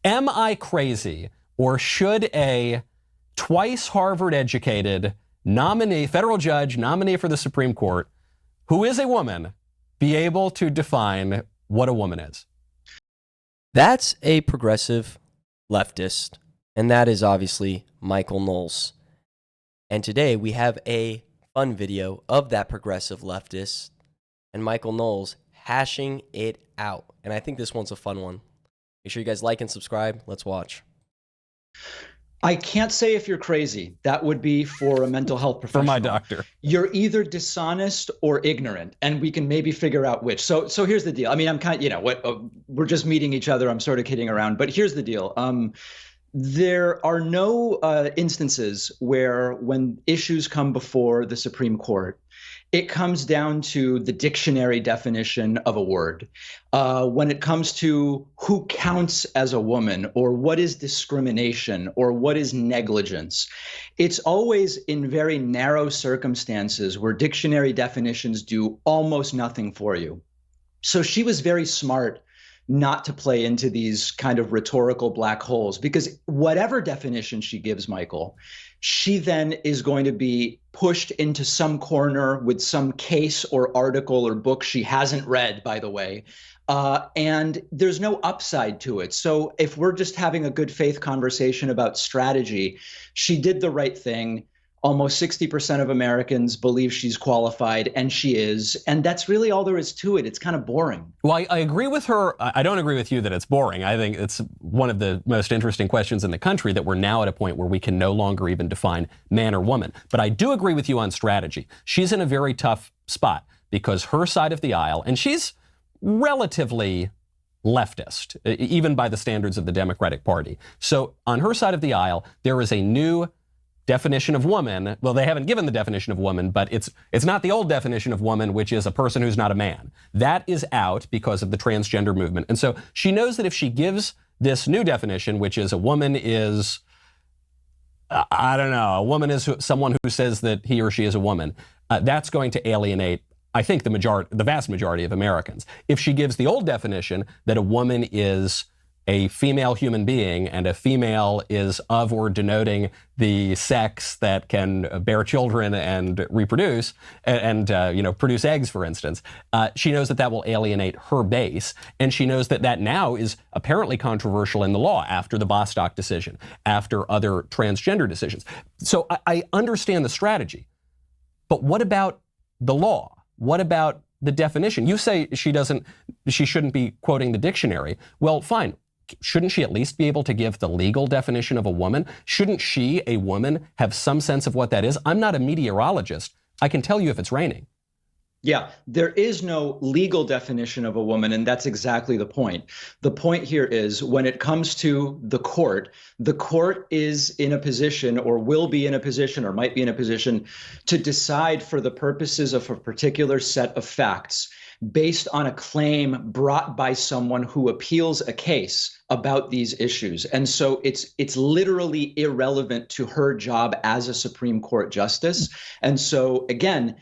Am I crazy, or should a twice Harvard-educated nominee, federal judge, nominee for the Supreme Court, who is a woman, be able to define what a woman is? That's a progressive leftist, and that is obviously Michael Knowles. And today we have a fun video of that progressive leftist and Michael Knowles hashing it out. And I think this one's a fun one. Make sure you guys like and subscribe. Let's watch. I can't say if you're crazy. That would be for a mental health professional. For my doctor. You're either dishonest or ignorant, and we can maybe figure out which. So here's the deal. I mean, I'm kind of, we're just meeting each other. I'm sort of kidding around, but here's the deal. There are no instances where when issues come before the Supreme Court, it comes down to the dictionary definition of a word. When it comes to who counts as a woman, or what is discrimination, or what is negligence, it's always in very narrow circumstances where dictionary definitions do almost nothing for you. So she was very smart not to play into these kind of rhetorical black holes, because whatever definition she gives, Michael, she then is going to be pushed into some corner with some case or article or book she hasn't read, by the way, and there's no upside to it. So if we're just having a good faith conversation about strategy, she did the right thing. Almost 60% of Americans believe she's qualified, and she is. And that's really all there is to it. It's kind of boring. Well, I agree with her. I don't agree with you that it's boring. I think it's one of the most interesting questions in the country, that we're now at a point where we can no longer even define man or woman. But I do agree with you on strategy. She's in a very tough spot because her side of the aisle, and she's relatively leftist, even by the standards of the Democratic Party. So on her side of the aisle, there is a new definition of woman. Well, they haven't given the definition of woman, but it's not the old definition of woman, which is a person who's not a man. That is out because of the transgender movement. And so she knows that if she gives this new definition, which is a woman is, I don't know, a woman is someone who says that he or she is a woman, that's going to alienate, I think, the vast majority of Americans. If she gives the old definition that a woman is a female human being, and a female is of or denoting the sex that can bear children and reproduce and produce eggs, for instance, she knows that that will alienate her base, and she knows that that now is apparently controversial in the law after the Bostock decision, after other transgender decisions. So I understand the strategy, but what about the law? What about the definition? You say she shouldn't be quoting the dictionary. Well, fine. Shouldn't she at least be able to give the legal definition of a woman? Shouldn't she, a woman, have some sense of what that is? I'm not a meteorologist. I can tell you if it's raining. Yeah, there is no legal definition of a woman, and that's exactly the point. The point here is, when it comes to the court is in a position, or will be in a position, or might be in a position, to decide for the purposes of a particular set of facts based on a claim brought by someone who appeals a case about these issues. And so it's literally irrelevant to her job as a Supreme Court justice. And so, again,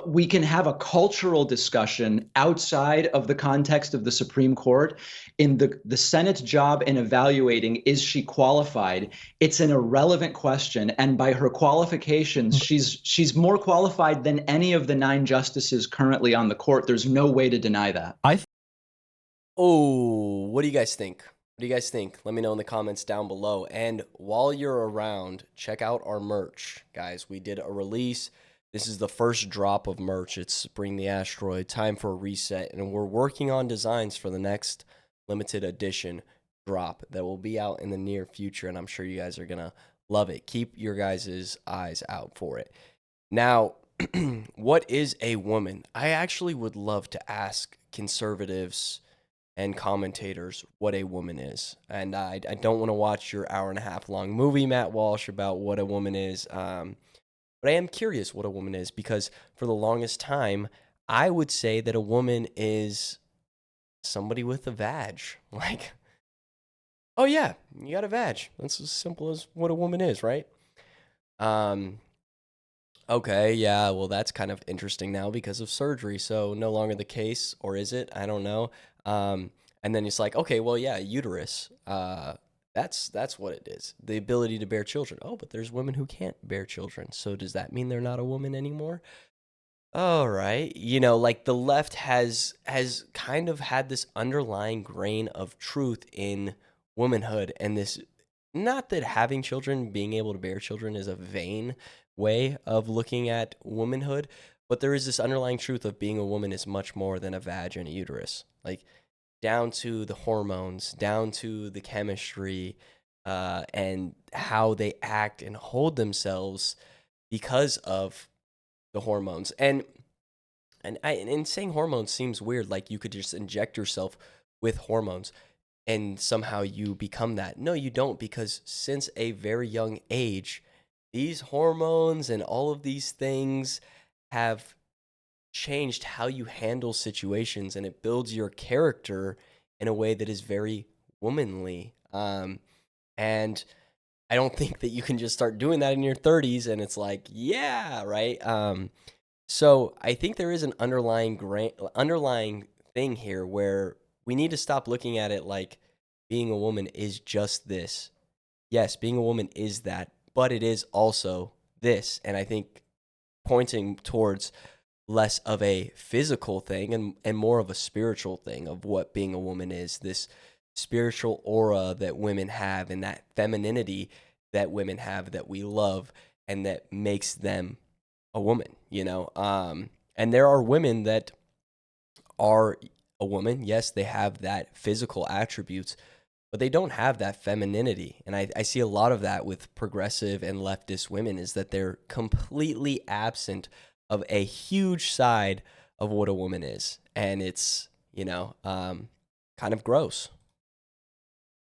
we can have a cultural discussion outside of the context of the Supreme Court. In the Senate's job in evaluating, is she qualified? It's an irrelevant question. And by her qualifications, she's more qualified than any of the 9 justices currently on the court. There's no way to deny that. What do you guys think? What do you guys think? Let me know in the comments down below. And while you're around, check out our merch. Guys, we did a release. This is the first drop of merch. It's Bring the Asteroid, time for a reset. And we're working on designs for the next limited edition drop that will be out in the near future. And I'm sure you guys are going to love it. Keep your guys' eyes out for it. Now, what is a woman? I actually would love to ask conservatives and commentators what a woman is. And I don't want to watch your hour-and-a-half long movie, Matt Walsh, about what a woman is. But I am curious what a woman is, because for the longest time, I would say that a woman is somebody with a vag. Like, oh yeah, you got a vag. That's as simple as what a woman is, right? Okay, yeah, well, that's kind of interesting now because of surgery. So no longer the case, or is it? I don't know. And then it's like, okay, well, yeah, uterus. That's what it is. The ability to bear children. Oh, but there's women who can't bear children. So does that mean they're not a woman anymore? All right. Like the left has kind of had this underlying grain of truth in womanhood, and this, not that having children, being able to bear children is a vain way of looking at womanhood, but there is this underlying truth of being a woman is much more than a vag and a uterus. Like down to the hormones, down to the chemistry, and how they act and hold themselves because of the hormones. And saying hormones seems weird, like you could just inject yourself with hormones and somehow you become that. No, you don't, because since a very young age, these hormones and all of these things have changed how you handle situations, and it builds your character in a way that is very womanly. And I don't think that you can just start doing that in your 30s and it's like, yeah, right? So I think there is an underlying thing here where we need to stop looking at it like being a woman is just this. Yes, being a woman is that, but it is also this. And I think pointing towards less of a physical thing and more of a spiritual thing of what being a woman is, this spiritual aura that women have and that femininity that women have that we love and that makes them a woman, and there are women that are a woman. Yes, they have that physical attributes, but they don't have that femininity. And I see a lot of that with progressive and leftist women, is that they're completely absent of a huge side of what a woman is. And it's, kind of gross.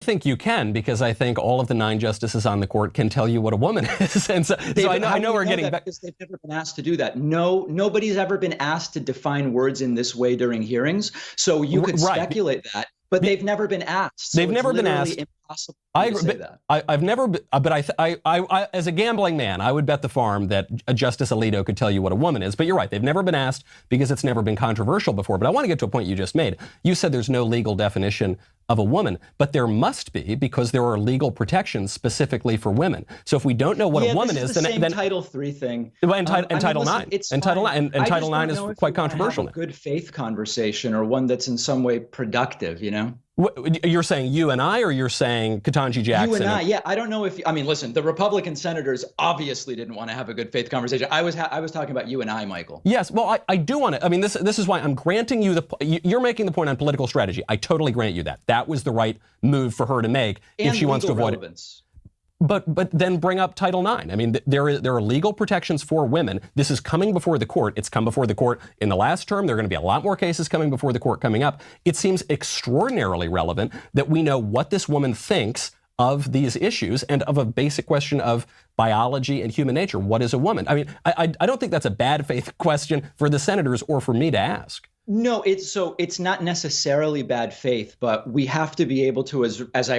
I think you can, because I think all of the 9 justices on the court can tell you what a woman is. And so I know we're getting back. Because they've never been asked to do that. No, nobody's ever been asked to define words in this way during hearings. So you could speculate that, but they've never been asked. So they've never been asked. Impossible I agree, say that. I've never, but I, as a gambling man, I would bet the farm that Justice Alito could tell you what a woman is. But you're right, they've never been asked because it's never been controversial before. But I want to get to a point you just made. You said there's no legal definition of a woman, but there must be, because there are legal protections specifically for women. So if we don't know what a woman is, then Title III thing. And Title IX. And Title IX is quite controversial. Have a good faith conversation, or one that's in some way productive, You're saying you and I, or you're saying Ketanji Jackson? You and I, yeah. I don't know if, listen, the Republican senators obviously didn't want to have a good faith conversation. I was talking about you and I, Michael. Yes, well, I do want to. This is why I'm granting you you're making the point on political strategy. I totally grant you that. That was the right move for her to make if she wants to avoid relevance. But then bring up Title IX. There are legal protections for women. This is coming before the court. It's come before the court in the last term. There are going to be a lot more cases coming before the court coming up. It seems extraordinarily relevant that we know what this woman thinks of these issues and of a basic question of biology and human nature. What is a woman? I don't think that's a bad faith question for the senators or for me to ask. No, it's not necessarily bad faith, but we have to be able to,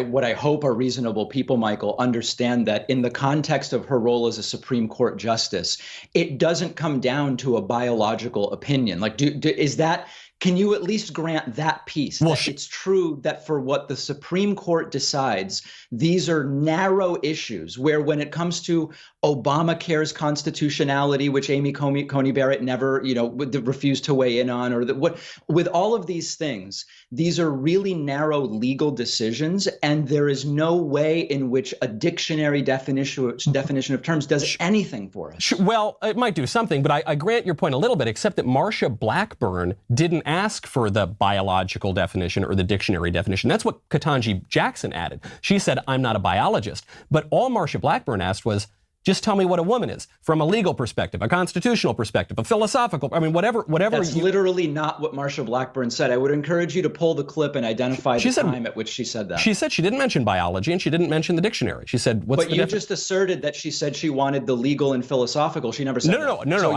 what I hope are reasonable people, Michael, understand that in the context of her role as a Supreme Court justice, it doesn't come down to a biological opinion. Like, can you at least grant that piece? Well, it's true that for what the Supreme Court decides, these are narrow issues where, when it comes to Obamacare's constitutionality, which Amy Coney Barrett never, refused to weigh in on, with all of these things, these are really narrow legal decisions, and there is no way in which a dictionary definition of terms does anything for us. Well, it might do something, but I grant your point a little bit, except that Marcia Blackburn didn't ask for the biological definition or the dictionary definition. That's what Ketanji Jackson added. She said, I'm not a biologist. But all Marcia Blackburn asked was, just tell me what a woman is from a legal perspective, a constitutional perspective, a philosophical, whatever. That's literally not what Marcia Blackburn said. I would encourage you to pull the clip and identify the time at which she said that. She said she didn't mention biology and she didn't mention the dictionary. She said, But you just asserted that she said she wanted the legal and philosophical. She never said that. No,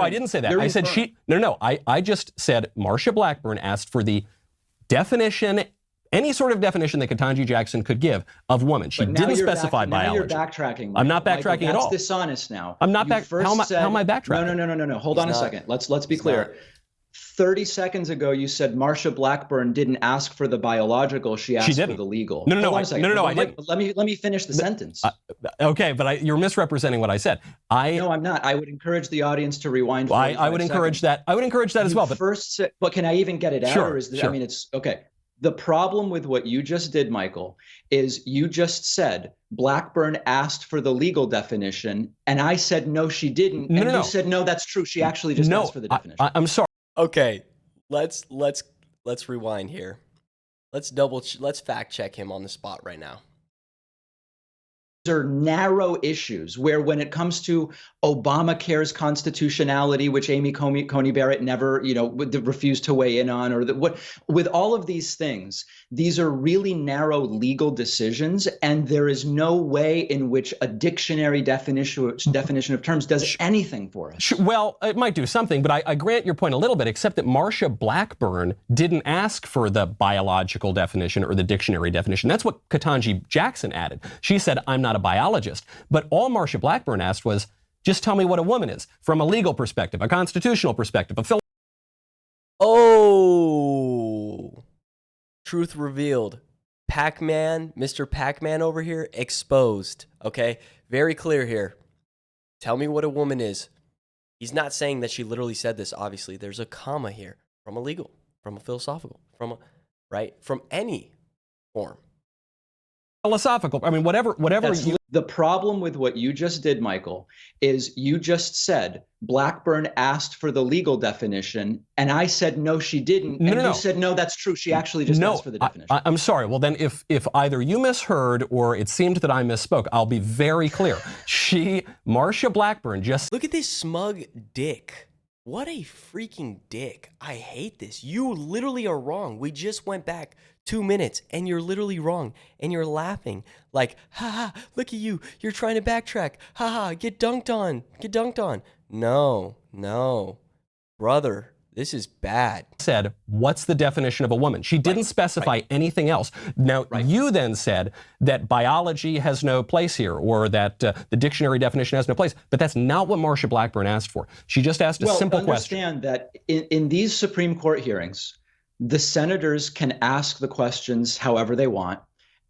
I didn't say that. I said I just said Marcia Blackburn asked for the definition, any sort of definition that Ketanji Jackson could give of woman. She didn't specify biology. Now you're backtracking. I'm not backtracking at all. That's dishonest now. I'm not how am I backtracking? No. Hold on a second. Let's be clear. 30 seconds ago, you said Marsha Blackburn didn't ask for the biological; she asked for the legal. No, Hold on a second. no, I didn't. Let me finish the sentence. Okay, but you're misrepresenting what I said. No, I'm not. I would encourage the audience to rewind. I would encourage that. I would encourage that as well. But first, but can I even get it out? Sure, Or is sure. I mean, it's okay. The problem with what you just did, Michael, is you just said Blackburn asked for the legal definition, and I said no, she didn't. And you said no, that's true. She actually just asked for the definition. I'm sorry. Okay, let's rewind here. Let's fact check him on the spot right now. These are narrow issues where when it comes to Obamacare's constitutionality, which Amy Coney Barrett never, refused to weigh in on, or with all of these things, these are really narrow legal decisions, and there is no way in which a dictionary definition of terms does anything for us. Well, it might do something, but I grant your point a little bit, except that Marsha Blackburn didn't ask for the biological definition or the dictionary definition. That's what Ketanji Jackson added. She said, I'm not a biologist. But all Marsha Blackburn asked was, just tell me what a woman is from a legal perspective, a constitutional perspective, a Oh, truth revealed. PacMan, Mr. PacMan over here, exposed. Okay, very clear here. Tell me what a woman is. He's not saying that she literally said this. Obviously, there's a comma here from a legal, from a philosophical, from any form. Philosophical. I mean, whatever. The problem with what you just did, Michael, is you just said Blackburn asked for the legal definition, and I said no, she didn't. You said no, that's true. She actually just asked for the definition. I'm sorry. Well, then, if either you misheard or it seemed that I misspoke, I'll be very clear. Marsha Blackburn, just look at this smug dick. What a freaking dick. I hate this. You literally are wrong. We just went back 2 minutes and you're literally wrong. And you're laughing like, haha, look at you. You're trying to backtrack. Haha, get dunked on. Get dunked on. No. Brother, this is bad. Said, what's the definition of a woman? She didn't specify anything else. Now, you then said that biology has no place here, or that the dictionary definition has no place. But that's not what Marsha Blackburn asked for. She just asked a simple question. Understand that in these Supreme Court hearings, the senators can ask the questions however they want,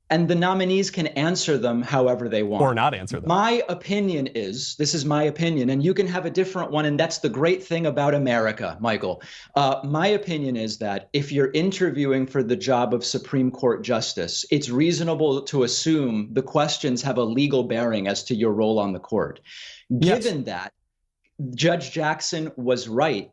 and the nominees can answer them however they want. Or not answer them. My opinion is, this is my opinion, and you can have a different one, and that's the great thing about America, Michael. My opinion is that if you're interviewing for the job of Supreme Court justice, it's reasonable to assume the questions have a legal bearing as to your role on the court. Given that, Judge Jackson was right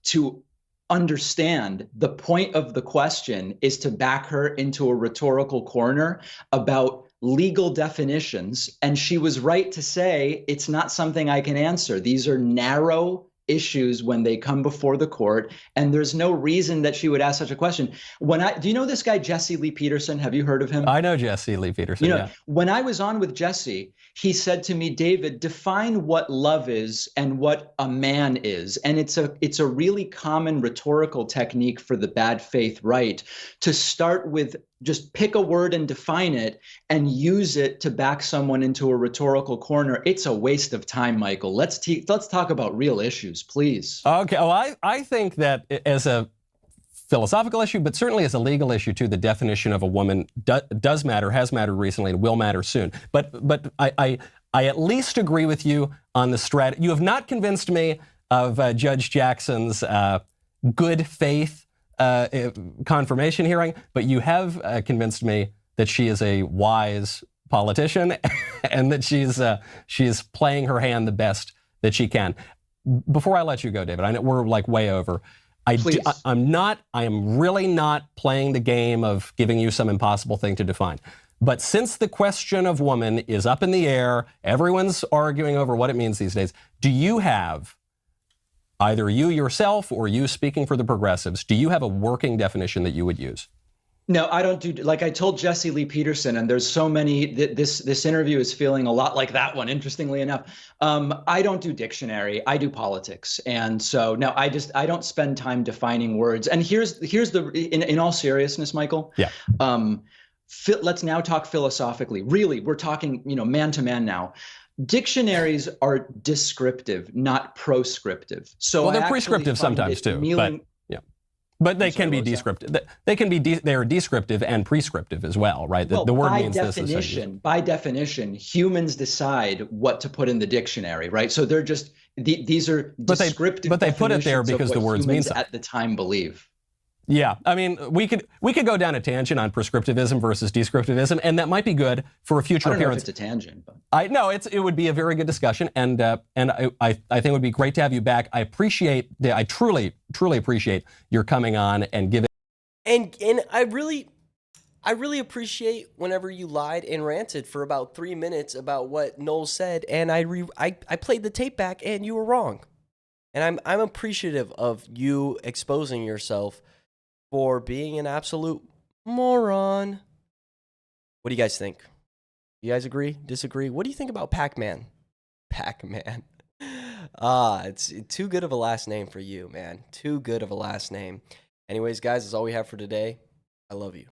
to understand the point of the question is to back her into a rhetorical corner about legal definitions. And she was right to say, it's not something I can answer. These are narrow issues when they come before the court, and there's no reason that she would ask such a question. Do you know this guy, Jesse Lee Peterson? Have you heard of him? I know Jesse Lee Peterson. When I was on with Jesse, he said to me, David, define what love is and what a man is. And it's a really common rhetorical technique for the bad faith right to start with just pick a word and define it and use it to back someone into a rhetorical corner. It's a waste of time, Michael. Let's talk about real issues, please. Okay. Well, I think that as a philosophical issue, but certainly as a legal issue too, the definition of a woman does matter, has mattered recently, and will matter soon. But I at least agree with you on the strategy. You have not convinced me of Judge Jackson's good faith confirmation hearing, but you have convinced me that she is a wise politician and that she's playing her hand the best that she can. Before I let you go, David, I know we're like way over. I am really not playing the game of giving you some impossible thing to define. But since the question of woman is up in the air, everyone's arguing over what it means these days, do you have, either you yourself or you speaking for the progressives, do you have a working definition that you would use? No, I don't do, like I told Jesse Lee Peterson, and there's so many, this interview is feeling a lot like that one, interestingly enough. I don't do dictionary, I do politics. And so, no, I don't spend time defining words. And here's in all seriousness, Michael. Yeah. Let's now talk philosophically. Really, we're talking, man to man now. Dictionaries are descriptive, not proscriptive. So Well, they're I actually prescriptive find sometimes it too, kneeling- but they I'm sorry, can be what was that? descriptive. They can be they are descriptive and prescriptive as well, right? Well, The word by means definition, by definition, humans decide what to put in the dictionary, right? So they're just these are descriptive. But they put it there definitions of because the what words mean humans something. at the time believe. Yeah, I mean, we could go down a tangent on prescriptivism versus descriptivism, and that might be good for a future I don't know if appearance. it's a tangent, but It would be a very good discussion, and I think it would be great to have you back. I truly appreciate your coming on and giving. And I really appreciate whenever you lied and ranted for about 3 minutes about what Knowles said, and I played the tape back, and you were wrong. And I'm appreciative of you exposing yourself for being an absolute moron. What do you guys think? You guys agree? Disagree? What do you think about PacMan? PacMan. It's too good of a last name for you, man. Too good of a last name. Anyways, guys, that's all we have for today. I love you.